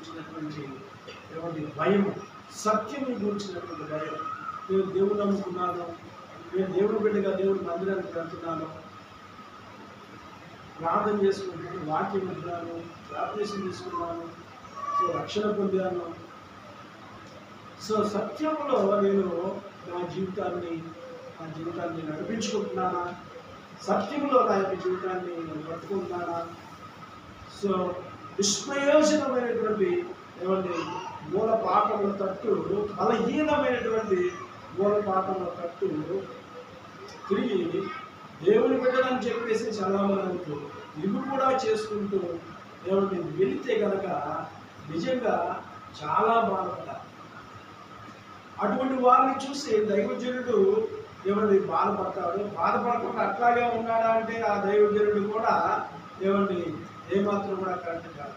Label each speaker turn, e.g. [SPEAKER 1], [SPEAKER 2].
[SPEAKER 1] గురించినటువంటి ఏమంటే భయం, సత్యమును గురించినటువంటి భయం. నేను దేవుడు నమ్ముకున్నాను, నేను దేవుడు బిడ్డగా దేవుడి మందిరానికి వెళ్తున్నాను, ప్రార్థన చేసుకుంటున్నాను, వాక్యం వింటున్నాను, బాప్తిసం తీసుకున్నాను, సో రక్షణ పొందాను. సో సత్యంలో నేను నా జీవితాన్ని నడిపించుకుంటున్నానా, సత్యంలో నా యొక్క జీవితాన్ని నేను పట్టుకుంటున్నానా. సో నిష్ప్రయోజనమైనటువంటి ఏమంటే మూల పాఠముల తట్టు, బలహీనమైనటువంటి మూల పాఠముల తట్టు తిరిగి దేవుని బిడ్డలని చెప్పేసి చదవాలంటూ ఇవి కూడా చేసుకుంటూ ఏమంటే వెళితే కనుక నిజంగా చాలా బాధపడాలి. అటువంటి వారిని చూసి దైవజనుడు ఏమండి బాధపడతాడు. బాధపడకుండా అట్లాగే ఉన్నాడా అంటే ఆ దైవజనుడు కూడా ఏమండి ఏమాత్రం కూడా కరెక్ట్ కాదు.